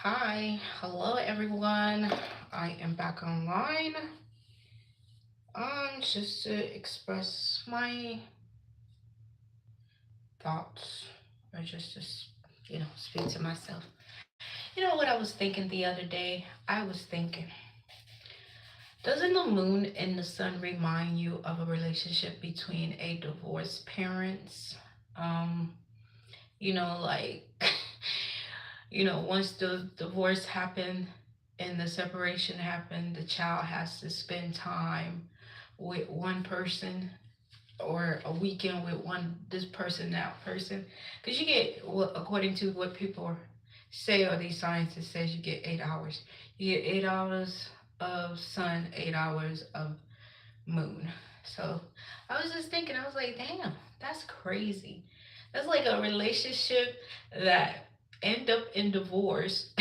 Hi, hello everyone. I am back online. Just to express my thoughts, or just to, speak to myself. You know what I was thinking the other day? I was thinking, doesn't the moon and the sun remind you of a relationship between a divorced parents? Um, like, once the divorce happened and the separation happened, the child has to spend time with one person or a weekend with this person, that person, because you get, well, according to what people say, or these scientists says, you get 8 hours. You get 8 hours of sun, 8 hours of moon. So I was just thinking, I was like, damn, that's crazy. That's like a relationship that end up in divorce.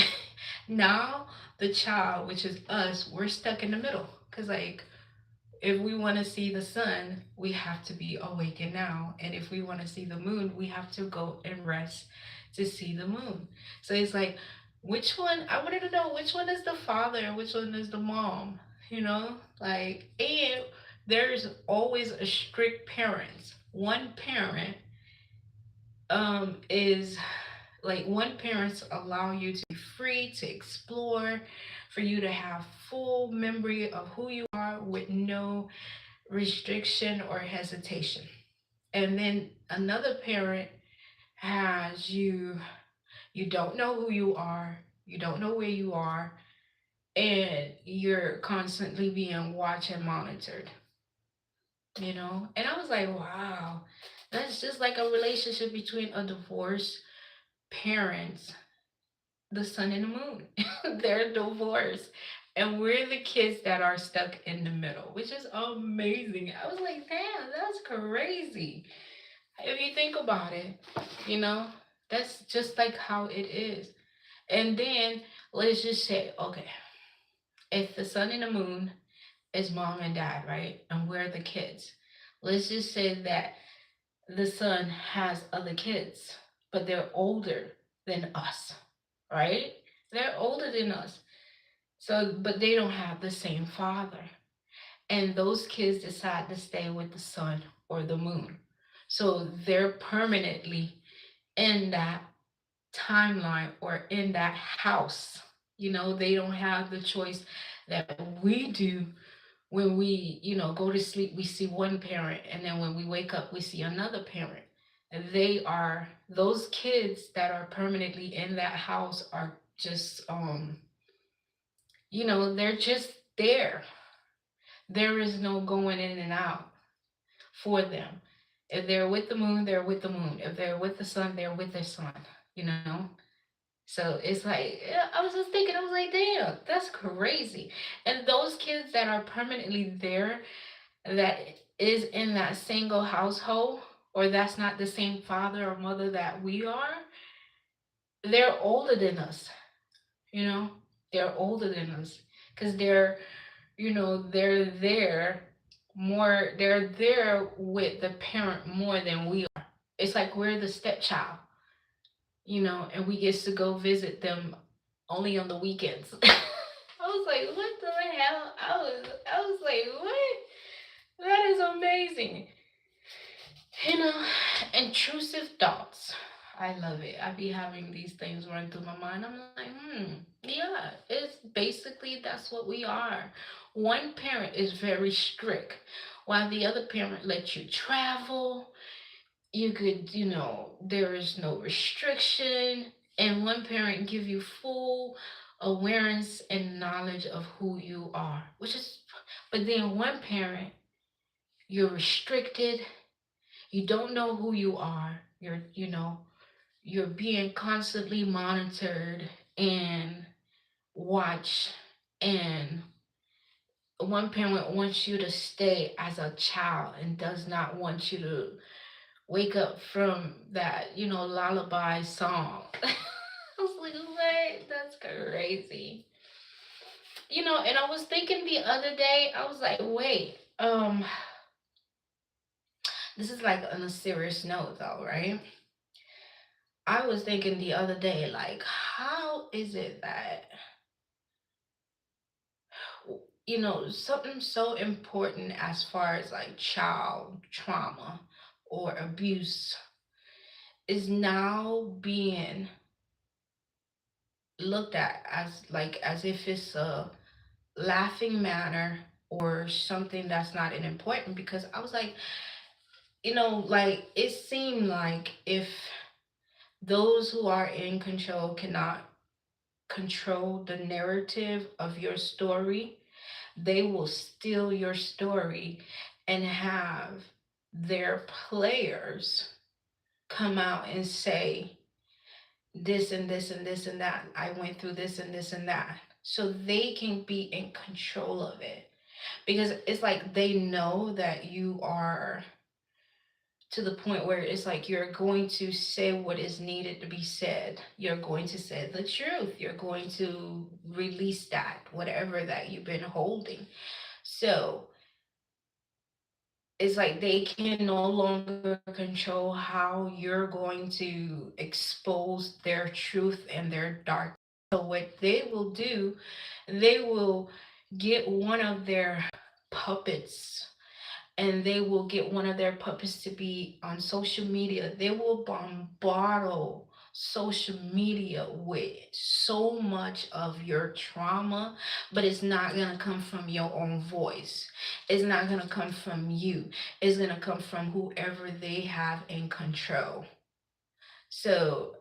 Now the child, which is us, we're stuck in the middle. Cause like, if we want to see the sun, we have to be awakened now. And if we want to see the moon, we have to go and rest to see the moon. So it's like, which one? I wanted to know which one is the father and which one is the mom, Like, and there's always a strict parents. One parent is like, one parents allow you to be free to explore, for you to have full memory of who you are with no restriction or hesitation. And then another parent has you, you don't know who you are, you don't know where you are, and you're constantly being watched and monitored. And I was like, wow, that's just like a relationship between a divorced parents, the sun and the moon. They're divorced. And we're the kids that are stuck in the middle, which is amazing. I was like, damn, that's crazy. If you think about it, you know, that's just like how it is. And then let's just say, okay, if the sun and the moon is mom and dad, right? And we're the kids. Let's just say that the son has other kids, but they're older than us, right? They're older than us. So, but they don't have the same father. And those kids decide to stay with the sun or the moon. So they're permanently in that timeline or in that house. They don't have the choice that we do. When we, go to sleep, we see one parent, and then when we wake up, we see another parent. And those kids that are permanently in that house are just, they're just there. There is no going in and out for them. If they're with the moon, they're with the moon. If they're with the sun, they're with their sun, you know? So it's like, yeah, I was just thinking, I was like, damn, that's crazy. And those kids that are permanently there, that is in that single household, or that's not the same father or mother that we are, they're older than us, you know? They're older than us because they're there they're there with the parent more than we are. It's like we're the stepchild, and we get to go visit them only on the weekends. I was like, what the hell? I was like, what? That is amazing. Intrusive thoughts. I love it. I be having these things run through my mind. I'm like, yeah, it's basically that's what we are. One parent is very strict, while the other parent lets you travel. You could, there is no restriction, and one parent give you full awareness and knowledge of who you are, which is, but then one parent, you're restricted, you don't know who you are. You're being constantly monitored and watched, and one parent wants you to stay as a child and does not want you to wake up from that, lullaby song. I was like, what? That's crazy. And I was thinking the other day, I was like, wait, this is like on a serious note though, right? I was thinking the other day, like, how is it that, something so important as far as like child trauma or abuse is now being looked at as like as if it's a laughing matter or something that's not an important, because I was like, like it seemed like if those who are in control cannot control the narrative of your story, they will steal your story and have their players come out and say this and this and this and that. I went through this and this and that. So they can be in control of it. Because it's like they know that you are to the point where it's like you're going to say what is needed to be said. You're going to say the truth. You're going to release that, whatever that you've been holding. So it's like they can no longer control how you're going to expose their truth and their dark. So what they will do, they will get one of their puppets, and they will get one of their puppets to be on social media. They will bombard social media with so much of your trauma, but it's not going to come from your own voice. It's not going to come from you. It's going to come from whoever they have in control. So,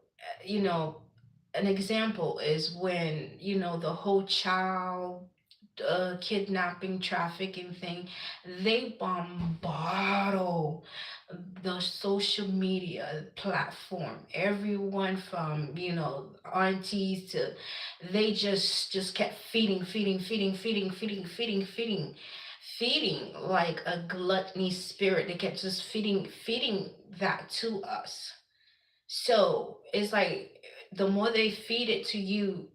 an example is when, the whole child kidnapping, trafficking thing, they bombard the social media platform. Everyone from, aunties to, they just kept feeding like a gluttony spirit. They kept just feeding that to us. So it's like the more they feed it to you,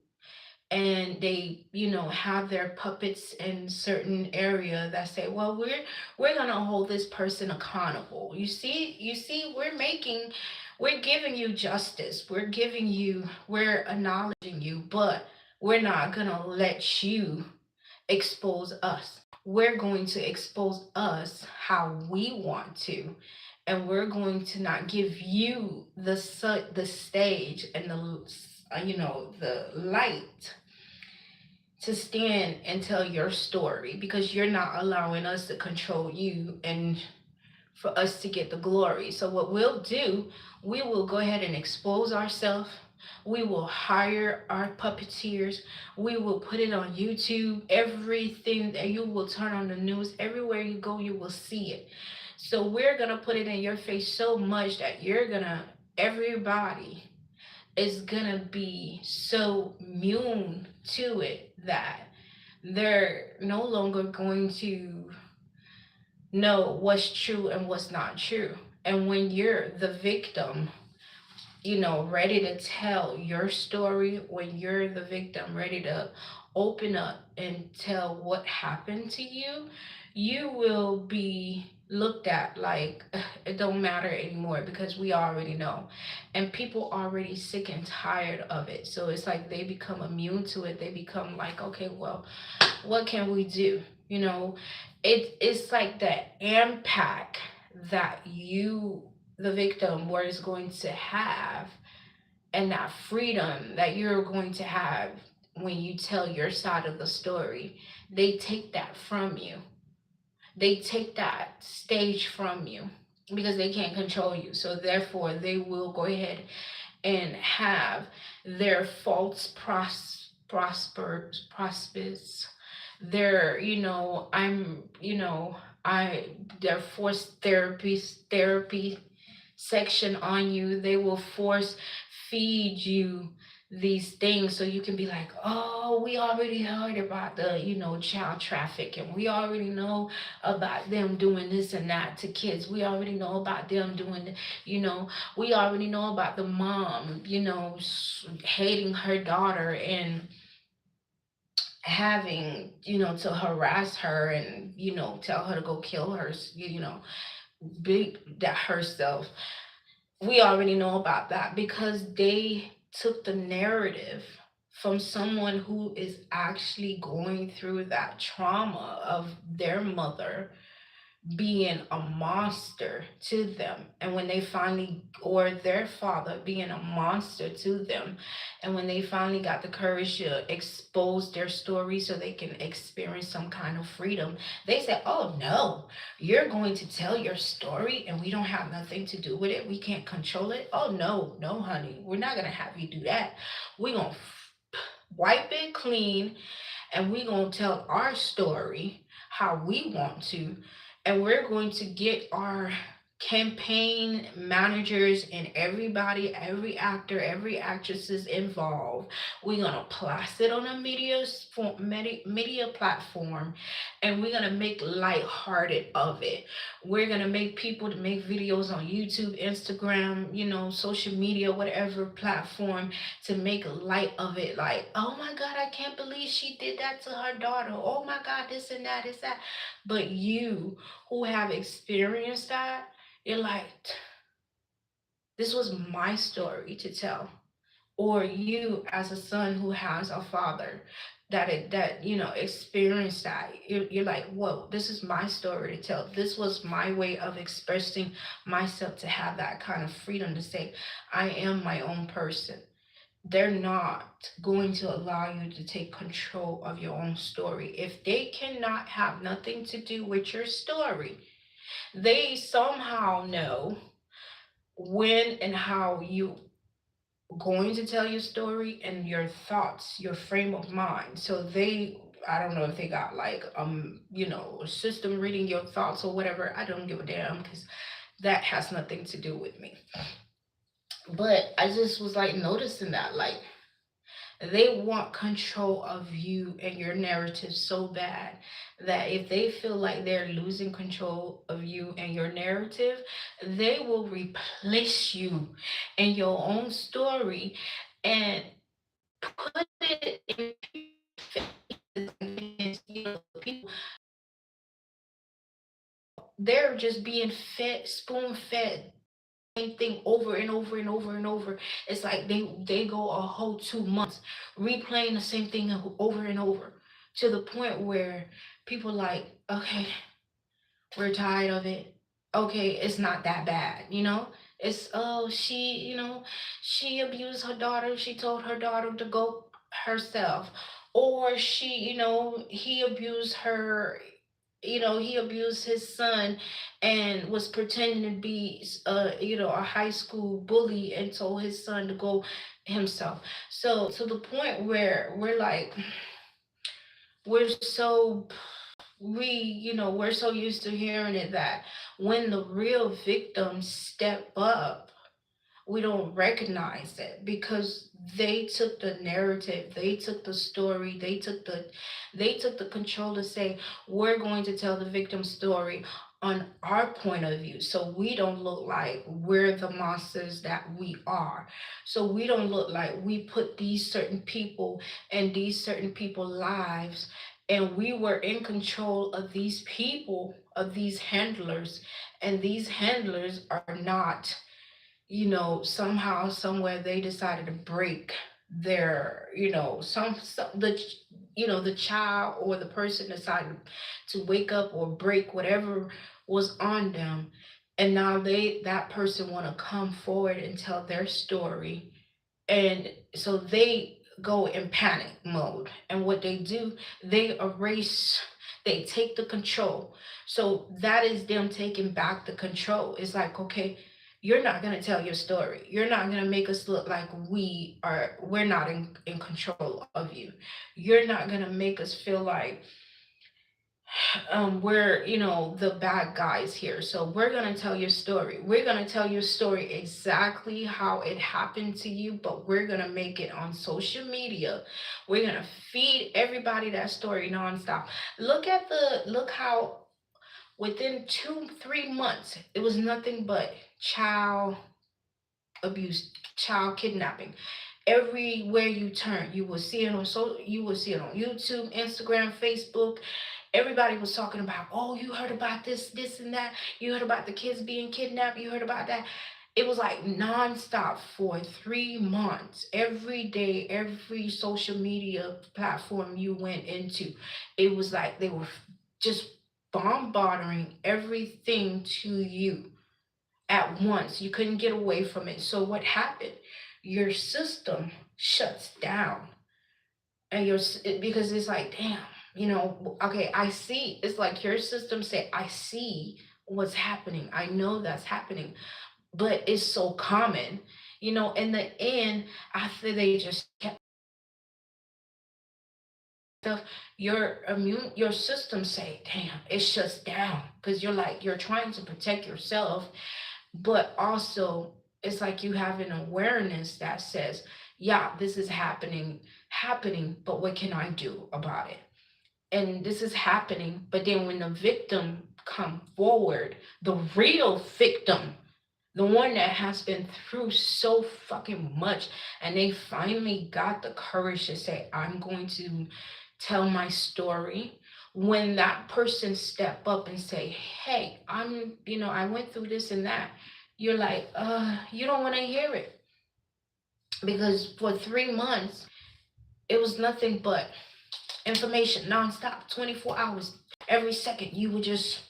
and they have their puppets in certain area that say, well, we're gonna hold this person accountable. You see, we're giving you justice, we're acknowledging you, but we're not gonna let you expose us. We're going to expose us how we want to, and we're going to not give you the stage and the light to stand and tell your story, because you're not allowing us to control you and for us to get the glory. So what we'll do, we will go ahead and expose ourselves. We will hire our puppeteers. We will put it on YouTube. Everything that you will turn on the news, everywhere you go, you will see it. So we're gonna put it in your face so much that everybody is gonna be so immune to it that they're no longer going to know what's true and what's not true. And when you're the victim, ready to tell your story, when you're the victim, ready to open up and tell what happened to you, you will be looked at like it don't matter anymore, because we already know. And people already sick and tired of it. So it's like they become immune to it. They become like, okay, well, what can we do? It's like the impact that you, the victim, was going to have, and that freedom that you're going to have when you tell your side of the story. They take that from you. They take that stage from you because they can't control you. So therefore, they will go ahead and have their false prospers, their I their forced therapy section on you. They will force feed you these things so you can be like, oh, we already heard about the child traffic, and we already know about them doing this and that to kids. We already know about them doing, you know we already know about the mom, hating her daughter and having, to harass her and, tell her to go kill her, beat that herself. we already know about that because they took the narrative from someone who is actually going through that trauma of their mother being a monster to them, and when they finally, or their father being a monster to them, and when they finally got the courage to expose their story so they can experience some kind of freedom, they said, oh no, you're going to tell your story and we don't have nothing to do with it, we can't control it. Oh no, no honey, we're not going to have you do that. We're going to wipe it clean, and we're going to tell our story how we want to, and we're going to get our campaign managers and everybody, every actor, every actress is involved. We're going to blast it on a media platform, and we're going to make lighthearted of it. We're going to make people to make videos on YouTube, Instagram, social media, whatever platform, to make light of it. Like, oh my God, I can't believe she did that to her daughter. Oh my God, this and that is that. But you who have experienced that, you're like, this was my story to tell. Or you as a son who has a father that experienced that, you're like, whoa, this is my story to tell. This was my way of expressing myself, to have that kind of freedom to say, I am my own person. They're not going to allow you to take control of your own story. If they cannot have nothing to do with your story, they somehow know when and how you going to tell your story and your thoughts, your frame of mind. So they, I don't know if they got like a system reading your thoughts or whatever. I don't give a damn, because that has nothing to do with me. But I just was like noticing that, like, they want control of you and your narrative so bad that if they feel like they're losing control of you and your narrative, they will replace you in your own story and put it in faces against, people. They're just being fed, spoon fed same thing over and over and over and over. It's like they go a whole 2 months replaying the same thing over and over, to the point where people like, okay, we're tired of it. Okay, it's not that bad, It's, oh, she abused her daughter. She told her daughter to go herself, or he abused her. He abused his son and was pretending to be a high school bully and told his son to go himself. So to the point where we're like, we're so we're so used to hearing it, that when the real victims step up, we don't recognize it, because they took the narrative, they took the story, they took the control to say, we're going to tell the victim story on our point of view, so we don't look like we're the monsters that we are, so we don't look like we put these certain people and these certain people lives, and we were in control of these people, of these handlers, and these handlers are not, somehow, somewhere they decided to break their, some the child or the person decided to wake up or break whatever was on them. And now that person want to come forward and tell their story. And so they go in panic mode. And what they do, they erase, they take the control. So that is them taking back the control. It's like, okay, you're not going to tell your story. You're not going to make us look like we're not in control of you. You're not going to make us feel like we're the bad guys here. So we're going to tell your story. We're going to tell your story exactly how it happened to you, but we're going to make it on social media. We're going to feed everybody that story nonstop. Look how within 2-3 months it was nothing but child abuse, child kidnapping. Everywhere you turn, you will see it on, so you will see it on YouTube, Instagram, Facebook. Everybody was talking about, oh, you heard about this, this and that. You heard about the kids being kidnapped. You heard about that. It was like nonstop for 3 months. Every day, every social media platform you went into, it was like they were just bombarding everything to you at once. You couldn't get away from it. So what happened? Your system shuts down, and because it's like, damn, okay, I see. It's like your system say, I see what's happening. I know that's happening, but it's so common. In the end, after they just kept stuff, your system say, damn, it shuts down, because you're trying to protect yourself, but also it's like you have an awareness that says, yeah, this is happening, but what can I do about it? And this is happening, but then when the victim come forward, the real victim, the one that has been through so fucking much, and they finally got the courage to say, I'm going to tell my story. When that person step up and say, hey, I went through this and that, you're like, you don't want to hear it, because for 3 months it was nothing but information nonstop, 24 hours. Every second you were just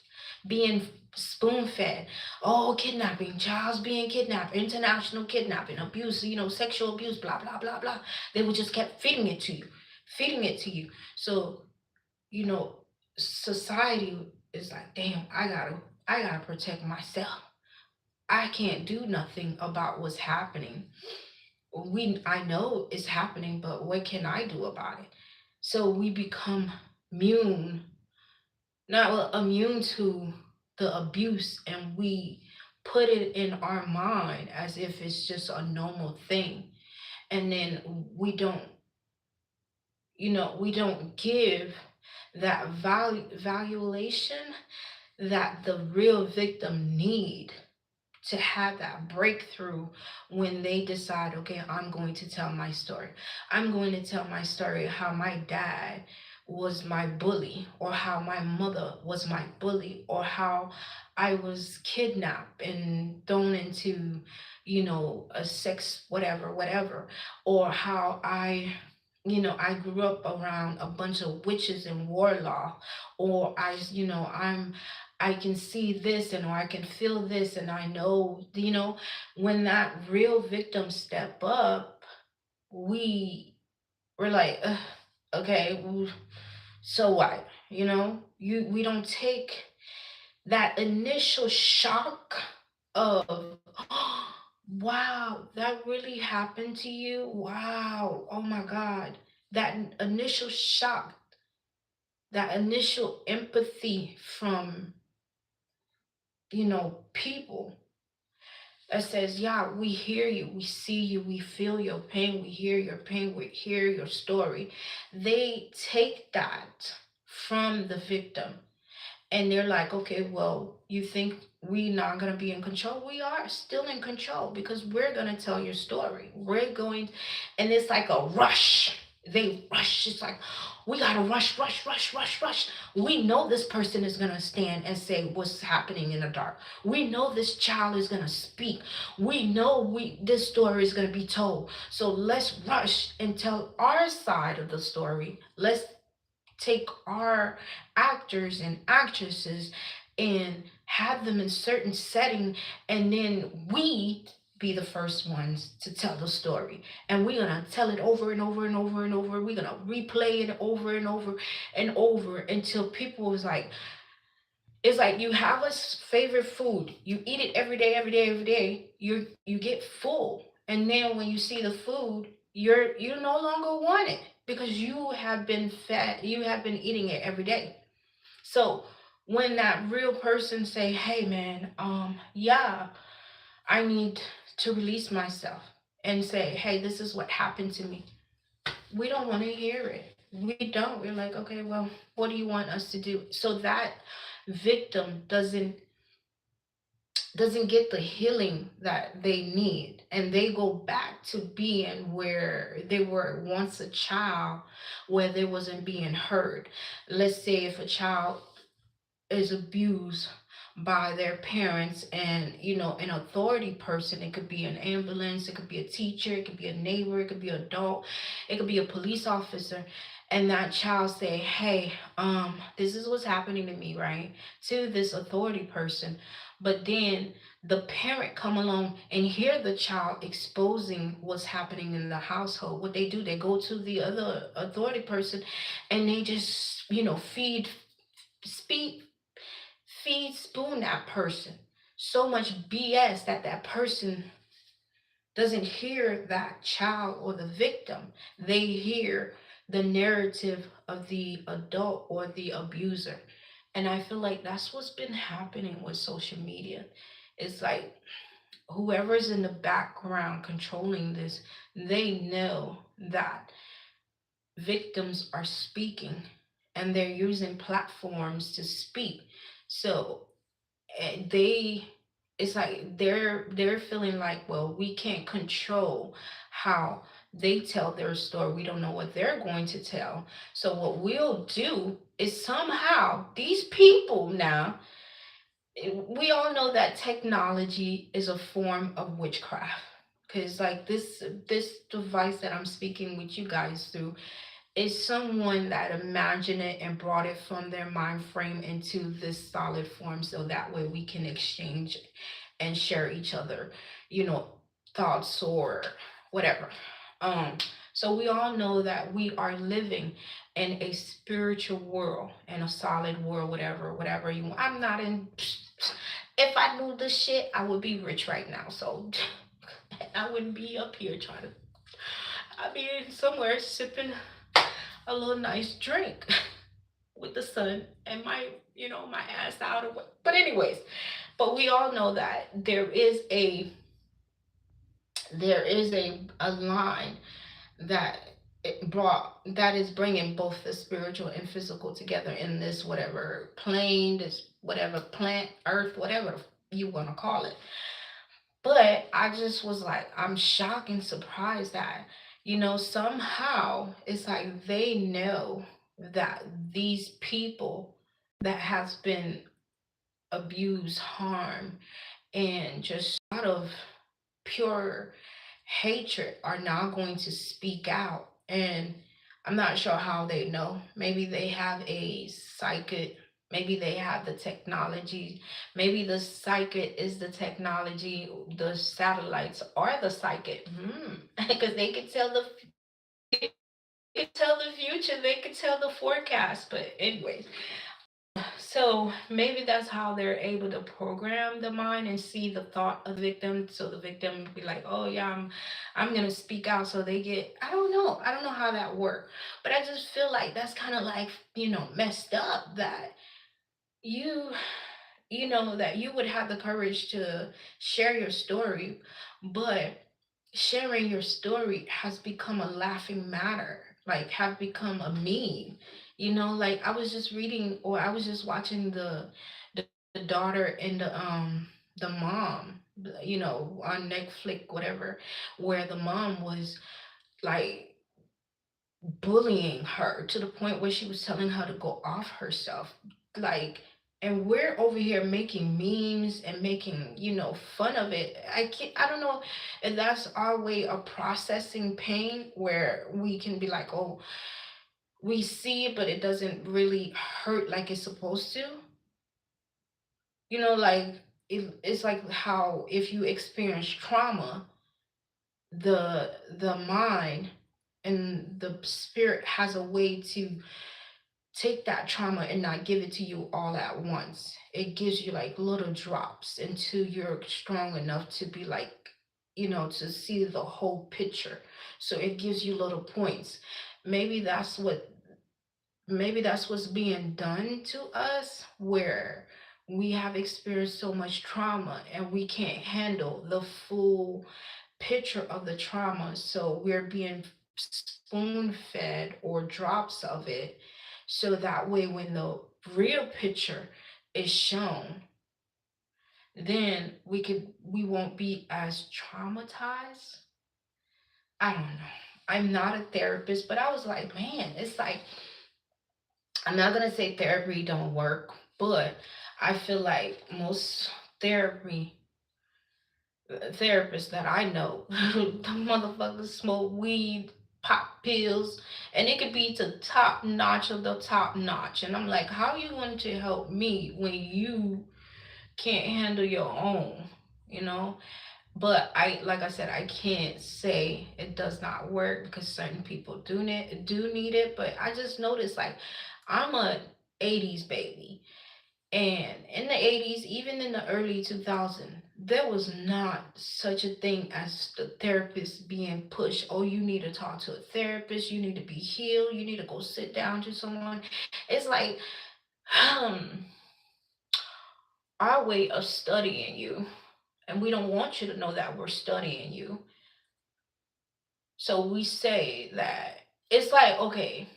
being spoon fed. Oh, kidnapping, child's being kidnapped, international kidnapping, abuse, sexual abuse, blah, blah, blah, blah. They would just kept feeding it to you, feeding it to you. So, you know, society is like, damn, I gotta protect myself. I can't do nothing about what's happening. I know it's happening, but what can I do about it? So we become immune, not well, immune to the abuse, and we put it in our mind as if it's just a normal thing. And then we don't give that valuation that the real victim need to have that breakthrough when they decide, okay, I'm going to tell my story. I'm going to tell my story how my dad was my bully, or how my mother was my bully, or how I was kidnapped and thrown into, a sex, whatever, whatever, or how I grew up around a bunch of witches and warlock, or I can see this, and or I can feel this, and I know, when that real victim step up, we we're like, "Ugh, okay, so what? We don't take that initial shock of, wow, that really happened to you. Wow, oh my God, that initial shock, that initial empathy from people that says, yeah, we hear you, we see you, we feel your pain, we hear your pain, we hear your story. They take that from the victim, and they're like, okay, well, you think we not going to be in control? We are still in control, because we're going to tell your story. We're going, and it's like a rush. They rush. It's like, we got to rush, rush, rush, rush, rush. We know this person is going to stand and say what's happening in the dark. We know this child is going to speak. We know this story is going to be told. So let's rush and tell our side of the story. Let's take our actors and actresses and have them in certain setting, and then we be the first ones to tell the story, and we're gonna tell it over and over and over and over. We're gonna replay it over and over and over until people is like, it's like you have a favorite food, you eat it every day, every day, every day, you get full, and then when you see the food, you no longer want it, because you have been fed, you have been eating it every day. So when that real person say, hey man, yeah, I need to release myself, and say, hey, this is what happened to me, we don't want to hear it. We don't. We're like, okay, well, what do you want us to do? So that victim doesn't get the healing that they need, and they go back to being where they were once a child, where they wasn't being heard. Let's say if a child is abused by their parents and, an authority person. It could be an ambulance, it could be a teacher, it could be a neighbor, it could be an adult, it could be a police officer. And that child say, hey, this is what's happening to me, right? To this authority person. But then the parent come along and hear the child exposing what's happening in the household. What they do, they go to the other authority person and they just, speed feed spoon that person so much BS that that person doesn't hear that child or the victim. They hear the narrative of the adult or the abuser. And I feel like that's what's been happening with social media. It's like whoever's in the background controlling this, they know that victims are speaking and they're using platforms to speak. So they it's like they're feeling like, well, we can't control how they tell their story. We don't know what they're going to tell. So what we'll do is somehow these people now, we all know that technology is a form of witchcraft, because like this device that I'm speaking with you guys through is someone that imagined it and brought it from their mind frame into this solid form, so that way we can exchange and share each other, you know, thoughts or whatever. Um, so we all know that we are living in a spiritual world, in a solid world, whatever you want. I'm not in. If I knew this shit, I would be rich right now. So I wouldn't be up here trying to. I'd be somewhere sipping a little nice drink with the sun and my ass out or what. But anyways, but we all know that there is a line that that is bringing both the spiritual and physical together in this whatever plane, this whatever plant, earth, whatever you want to call it. But I just was like, I'm shocked and surprised that, somehow it's like they know that these people that has been abused, harmed, and just out of pure hatred are now going to speak out. And I'm not sure how they know. Maybe they have a psychic, maybe they have the technology, maybe the psychic is the technology, the satellites are the psychic. Because they can tell they can tell the future, they can tell the forecast. But anyways, so maybe that's how they're able to program the mind and see the thought of the victim. So the victim be like, "Oh yeah, I'm gonna speak out." So they get. I don't know how that works, but I just feel like that's kind of like messed up that you that you would have the courage to share your story, but sharing your story has become a laughing matter, like have become a meme. Like I was just reading or I was just watching the daughter and the mom, on Netflix, whatever, where the mom was like bullying her to the point where she was telling her to go off herself. Like, and we're over here making memes and making, fun of it. I don't know if that's our way of processing pain, where we can be like, oh, we see it, but it doesn't really hurt like it's supposed to. Like it's like how if you experience trauma, the mind and the spirit has a way to take that trauma and not give it to you all at once. It gives you like little drops until you're strong enough to be like, to see the whole picture. So it gives you little points. Maybe that's what maybe that's what's being done to us, where we have experienced so much trauma and we can't handle the full picture of the trauma. So we're being spoon fed or drops of it. So that way, when the real picture is shown, then we won't be as traumatized. I don't know. I'm not a therapist, but I was like, man, it's like I'm not gonna say therapy don't work, but I feel like most therapy therapists that I know, the motherfuckers smoke weed, pop pills, and it could be to top notch of the top notch. And I'm like, how are you going to help me when you can't handle your own? You know? But I, like I said, I can't say it does not work because certain people do need it. But I just noticed, like, I'm a '80s baby, and in the '80s, even in the early 2000s, there was not such a thing as the therapist being pushed. Oh, you need to talk to a therapist. You need to be healed. You need to go sit down to someone. It's like, um, our way of studying you, and we don't want you to know that we're studying you. So we say that it's like, okay,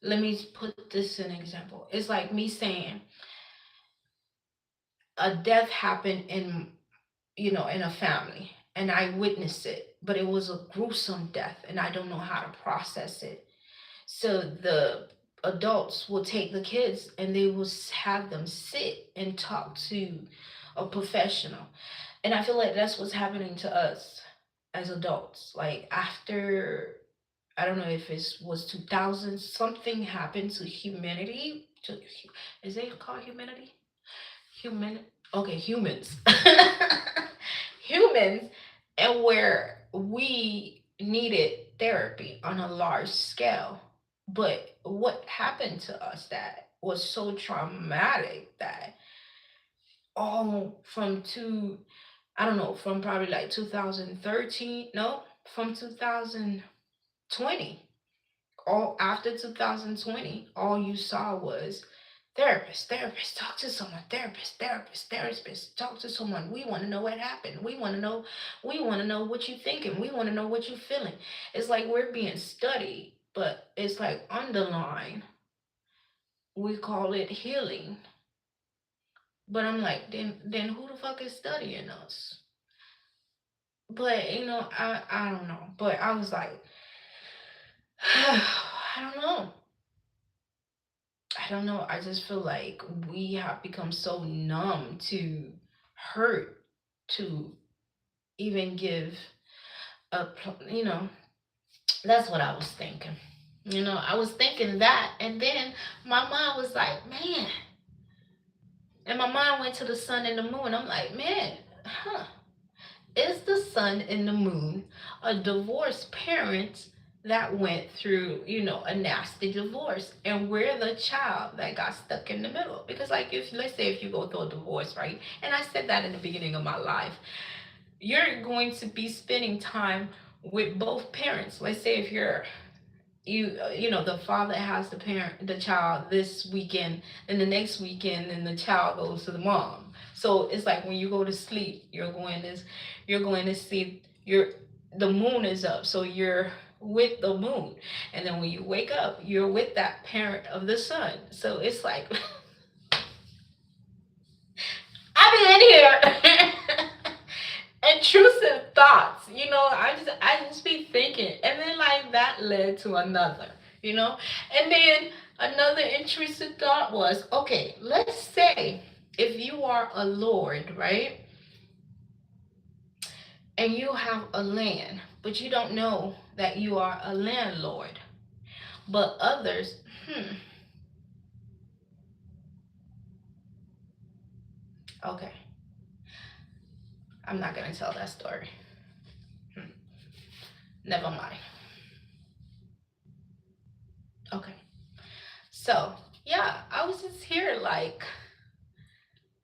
let me put this in an example. It's like me saying a death happened in a family, and I witnessed it, but it was a gruesome death and I don't know how to process it. So the adults will take the kids and they will have them sit and talk to a professional. And I feel like that's what's happening to us as adults. Like after, I don't know if it was 2000, something happened to humanity. Is it called humanity? Human. Okay, humans. Humans, and where we needed therapy on a large scale. But what happened to us that was so traumatic that all from two, I don't know, from probably like 2013, no, from 2020, all after 2020, all you saw was therapist, talk to someone, therapist, talk to someone. We want to know what happened. We want to know what you're thinking. We want to know what you're feeling. It's like we're being studied, but it's like underlying. We call it healing. But I'm like, then who the fuck is studying us? But I don't know. But I was like, I don't know. I don't know. I just feel like we have become so numb to hurt to even give that's what I was thinking. I was thinking that, and then my mind was like, man, and my mind went to the sun and the moon. I'm like, man, huh? Is the sun and the moon a divorced parent that went through, a nasty divorce, and we're the child that got stuck in the middle? Because, like, if let's say if you go through a divorce, right? And I said that in the beginning of my life, you're going to be spending time with both parents. Let's say if the father has the child this weekend, and the next weekend and the child goes to the mom. So it's like when you go to sleep, you're going to see the moon is up, so you're with the moon, and then when you wake up, you're with that parent of the sun. So it's like I be in here intrusive thoughts. I just be thinking, and then like that led to another. You know, and then another intrusive thought was, okay, let's say if you are a lord, right, and you have a land, but you don't know that you are a landlord, but others, okay, I'm not gonna tell that story. Hmm. Never mind. Okay, so yeah, I was just here like,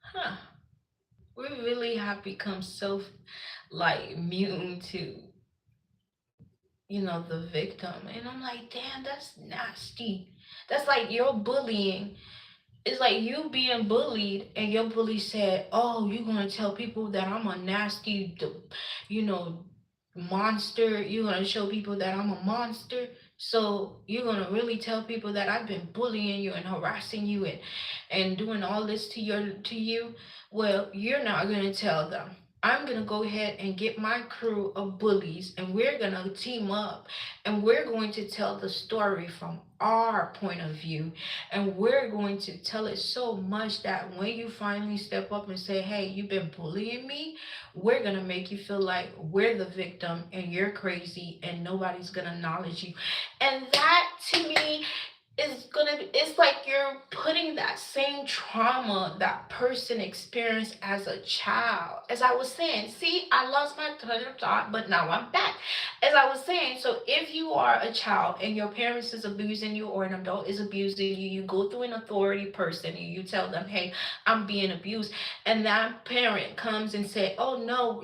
huh, we really have become so like immune to the victim. And I'm like, damn, that's nasty. That's like you're bullying. It's like you being bullied, and your bully said, oh, you're gonna tell people that I'm a nasty, you know monster. You're gonna show people that I'm a monster. So you're gonna really tell people that I've been bullying you and harassing you and doing all this to you. Well, you're not gonna tell them. I'm gonna go ahead and get my crew of bullies and we're gonna team up and we're going to tell the story from our point of view, and we're going to tell it so much that when you finally step up and say, hey, you've been bullying me, we're gonna make you feel like we're the victim and you're crazy and nobody's gonna acknowledge you. And that to me it's like you're putting that same trauma that person experienced as a child. As I was saying, see, I lost my train of thought, but now I'm back. As I was saying, so if you are a child and your parents is abusing you or an adult is abusing you, you go through an authority person and you tell them, hey, I'm being abused, and that parent comes and say, oh no,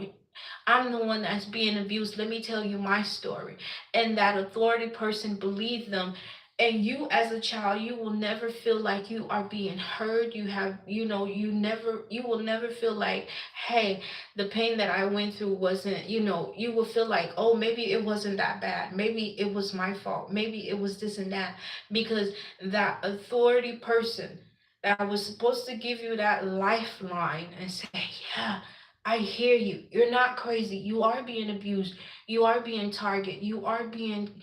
I'm the one that's being abused, let me tell you my story, and that authority person believe them, and you as a child, you will never feel like you are being heard. You have, you will never feel like, hey, the pain that I went through wasn't, you will feel like, oh, maybe it wasn't that bad, maybe it was my fault, maybe it was this and that, because that authority person that was supposed to give you that lifeline and say, yeah, I hear you, you're not crazy, you are being abused, you are being targeted, you are being,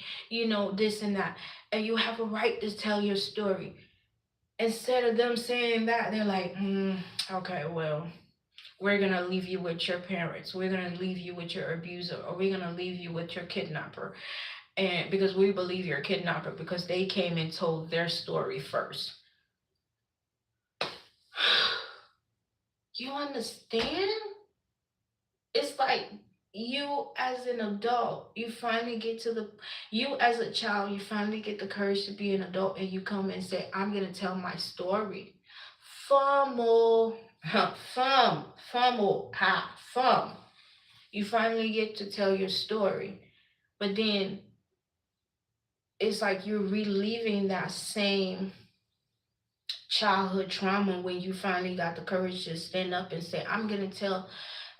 this and that, and you have a right to tell your story. Instead of them saying that, they're like, okay, well, we're gonna leave you with your parents, we're gonna leave you with your abuser, or we're gonna leave you with your kidnapper, and because we believe you're a kidnapper because they came and told their story first. You understand? It's like you as an adult, you finally get to the you as a child, you finally get the courage to be an adult and you come and say, I'm gonna tell my story. Fumble, fumble, fum. You finally get to tell your story. But then it's like you're reliving that same childhood trauma when you finally got the courage to stand up and say, I'm gonna tell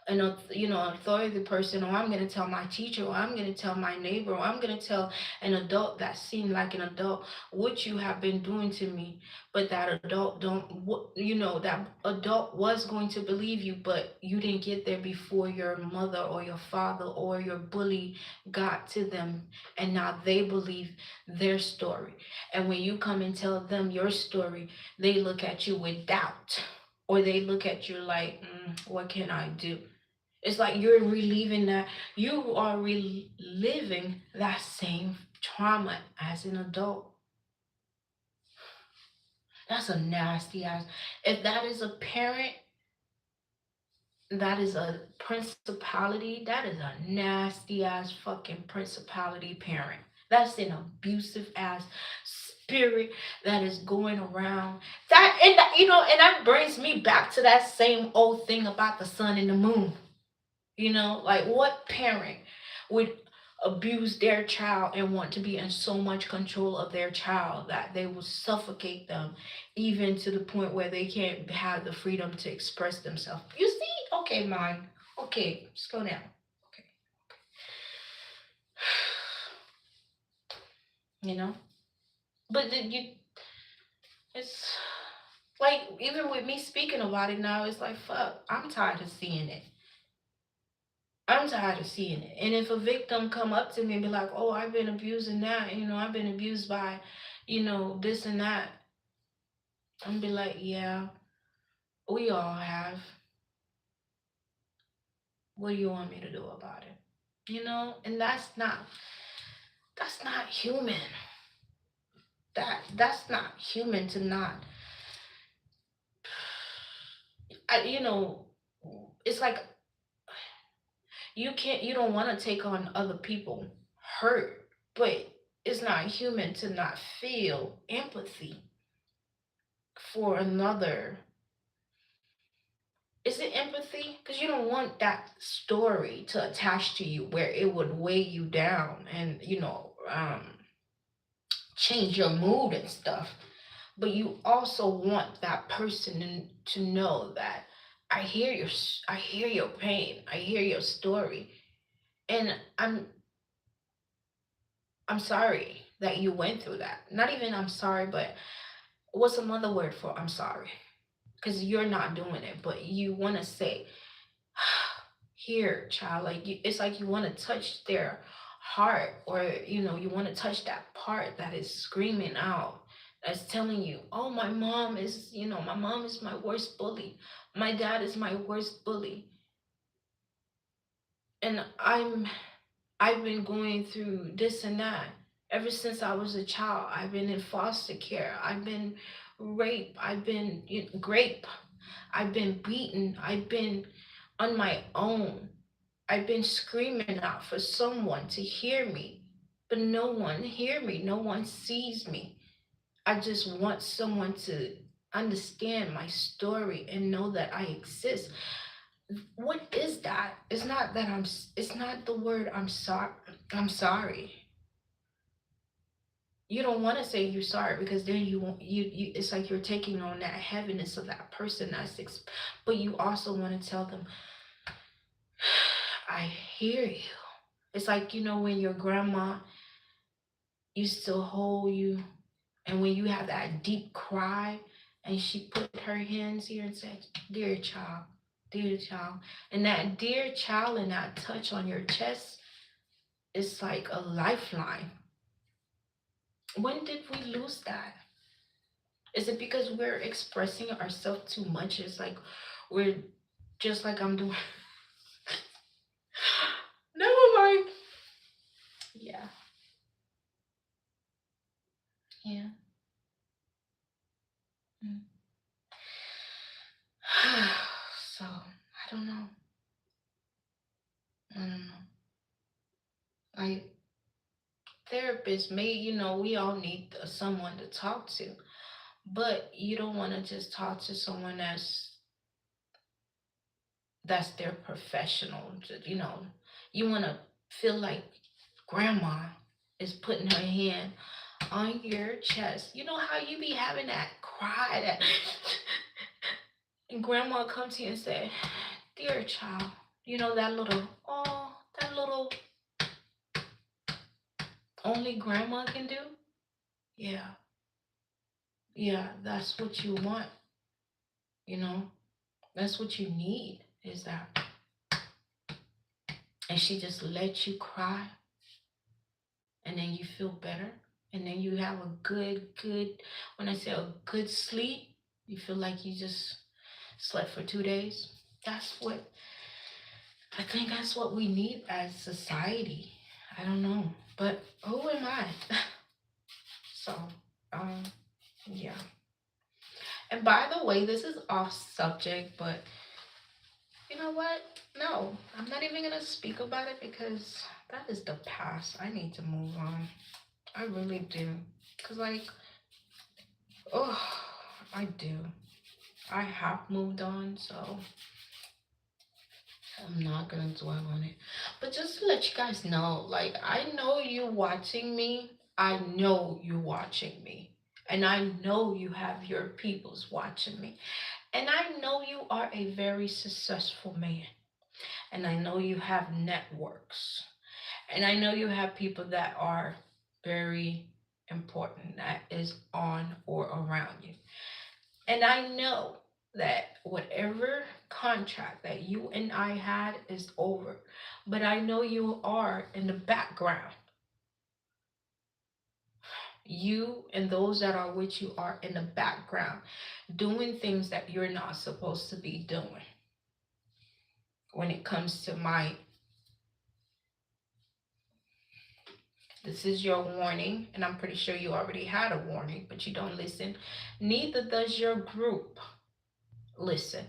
authority person, or I'm going to tell my teacher, or I'm going to tell my neighbor, or I'm going to tell an adult that seemed like an adult what you have been doing to me. But that adult that adult was going to believe you, but you didn't get there before your mother or your father or your bully got to them, and now they believe their story. And when you come and tell them your story, they look at you with doubt, or they look at you like, what can I do? It's like you're reliving that. You are reliving that same trauma as an adult. That's a nasty ass. If that is a parent, that is a principality. That is a nasty ass fucking principality parent. That's an abusive ass spirit that is going around. And that brings me back to that same old thing about the sun and the moon. Like what parent would abuse their child and want to be in so much control of their child that they will suffocate them, even to the point where they can't have the freedom to express themselves? You see? Okay, mine. Okay, slow down. Okay. You know? But it's like, even with me speaking about it now, it's like, fuck, I'm tired of seeing it. I'm tired of seeing it. And if a victim come up to me and be like, "Oh, I've been abused and that, I've been abused by, this and that," I'm be like, "Yeah, we all have. What do you want me to do about it?" And that's not human. That's not human to not. You know, it's like you don't want to take on other people hurt, but it's not human to not feel empathy for another. Is it empathy? Because you don't want that story to attach to you where it would weigh you down and, change your mood and stuff. But you also want that person to know that I hear your pain, I hear your story, and I'm sorry that you went through that. Not even I'm sorry, but what's another word for I'm sorry? Because you're not doing it, but you want to say, here, child. Like it's like you want to touch their heart, or you want to touch that part that is screaming out, that's telling you, oh, my mom is my worst bully. My dad is my worst bully. And I've been going through this and that ever since I was a child. I've been in foster care. I've been raped. I've been grape. I've been beaten. I've been on my own. I've been screaming out for someone to hear me, but no one hear me. No one sees me. I just want someone to understand my story and know that I exist. What is that? It's not that it's not the word I'm sorry. I'm sorry. You don't want to say you're sorry, because then you won't you it's like you're taking on that heaviness of that person but you also want to tell them, I hear you. It's like, when your grandma used to hold you, and when you have that deep cry, and she put her hands here and said, dear child, and that dear child and that touch on your chest is like a lifeline. When did we lose that? Is it because we're expressing ourselves too much? It's like we're just like I'm doing. Never mind. Yeah. Yeah. Mm. So I don't know. I don't know. Like therapists, may we all need someone to talk to, but you don't want to just talk to someone that's their professional. You want to feel like grandma is putting her hand on your chest. You know how you be having that cry that and grandma come to you and say, dear child, that little, oh, that little only grandma can do? Yeah. Yeah, that's what you want, you know? That's what you need, is that. And she just lets you cry, and then you feel better, and then you have a good, when I say a good sleep, you feel like you just slept for 2 days. That's what I think that's what we need as society. I don't know. But who am I? So, um, yeah. And by the way, this is off subject, but you know what? No, I'm not even gonna speak about it, because that is the past. I need to move on. I really do. Cause like, oh, I do. I have moved on, so I'm not gonna dwell on it. But just to let you guys know, like, I know you watching me. I know you watching me. And I know you have your peoples watching me. And I know you are a very successful man. And I know you have networks. And I know you have people that are very important, that is on or around you. And I know that whatever contract that you and I had is over. But I know you are in the background. You and those that are with you are in the background doing things that you're not supposed to be doing when it comes to my. This is your warning, and I'm pretty sure you already had a warning, but you don't listen. Neither does your group listen.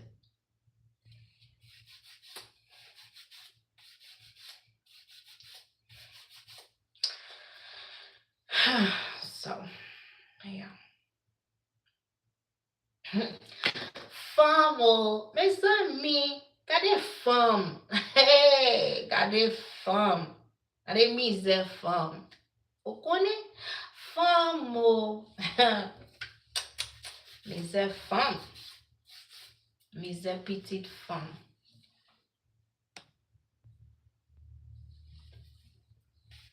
So, yeah. Famo, mes amis, cadê fam? Hey, cadê fam? Cadê misé fam? O connaît? Famo. Misé fam. Misé petite fam.